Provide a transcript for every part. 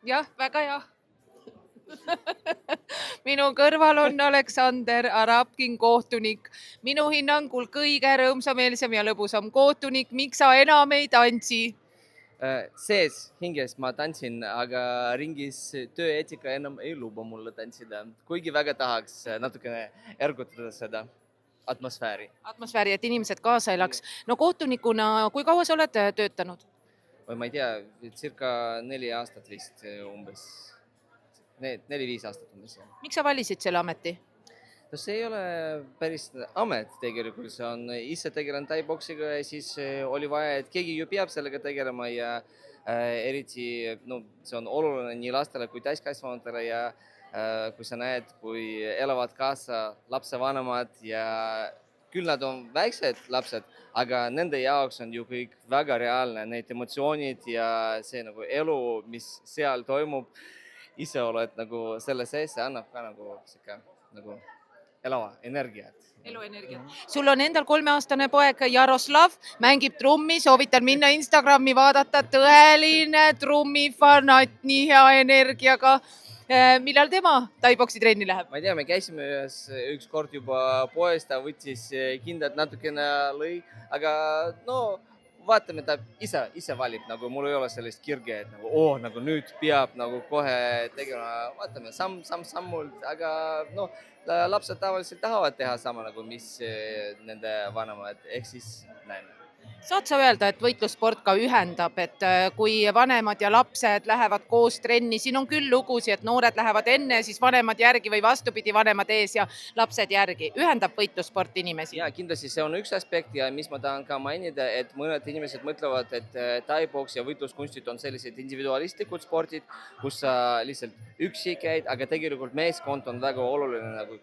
Jah, väga hea. Minu kõrval on Aleksander Arapkin, kohtunik. Minu hinnangul kõige rõõmsameelsem ja lõbusam kohtunik. Miks sa enam ei tantsi? Sees hinges ma tantsin, aga ringis tööeetika enam ei luba mulle tantsida. Kuigi väga tahaks natukene ergutada seda atmosfääri. Atmosfääri, et inimesed kaasa elaks. No kohtunikuna, kui kaua sa oled töötanud? Või ma ei tea, circa 4 aastat vist umbes. 4-5 aastat umbes. Miks sa valisid selle ameti? No see ei ole päris amet tegelikult, see on ise tegelen tai-boksiga ja siis oli vaja, et keegi ju peab sellega tegelema ja eriti no, see on oluline nii lastele kui täiskasvanutele ja kui sa näed, kui elavad kaasa lapsevanemad ja küll nad on väiksed lapsed, aga nende jaoks on ju kõik väga reaalne, need emotsioonid ja see nagu elu, mis seal toimub, ise oled nagu selle sees, see annab ka nagu sihuke nagu elava energiat. Eluenergia. Sul on endal 3-aastane poeg Jaroslav, mängib trummi, soovitan minna Instagrami vaadata, tõeline trummifanatt, nii hea energiaga. Millal tema tai-boksi trenni läheb? Ma ei tea, me käisime üks kord juba poes, ta võttis kindad natukene lõi, aga no vaatame, ta ise valib, nagu mul ei ole sellist kirge, et nagu nüüd peab nagu kohe tegema, vaatame sammult, aga no lapsed tavaliselt tahavad teha sama nagu, mis nende vanemad, ehk siis näeme. Saad sa öelda, et võitlussport ka ühendab, et kui vanemad ja lapsed lähevad koos trenni, siin on küll lugusid, et noored lähevad enne, siis vanemad järgi või vastupidi, vanemad ees ja lapsed järgi. Ühendab võitlussport inimesi? Ja kindlasti see on üks aspekt ja mis ma tahan ka mainida, et mõned inimesed mõtlevad, et tai-boks ja võitluskunstid on sellised individualistlikud spordid, kus sa lihtsalt üksi käid, aga tegelikult meeskond on väga oluline, nagu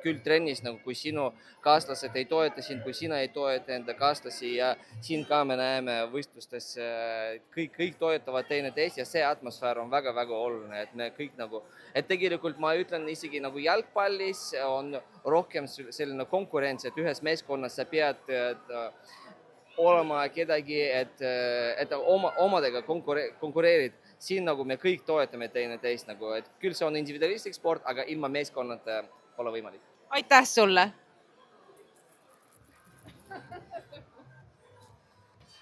küll trennis, nagu kui sinu kaaslased ei toeta sind, kui sina ei toeta enda kaaslasi ja siin ka me näeme võistlustes, kõik toetavad teineteist ja see atmosfäär on väga-väga oluline, et me kõik nagu, et tegelikult ma ütlen isegi nagu jalgpallis on rohkem selline konkurents, et ühes meeskonnas sa pead olema kedagi, et omadega konkureerid. Siin nagu me kõik toetame teineteist, nagu, et küll see on individualistlik sport, aga ilma meeskonnata pole võimalik. Aitäh sulle!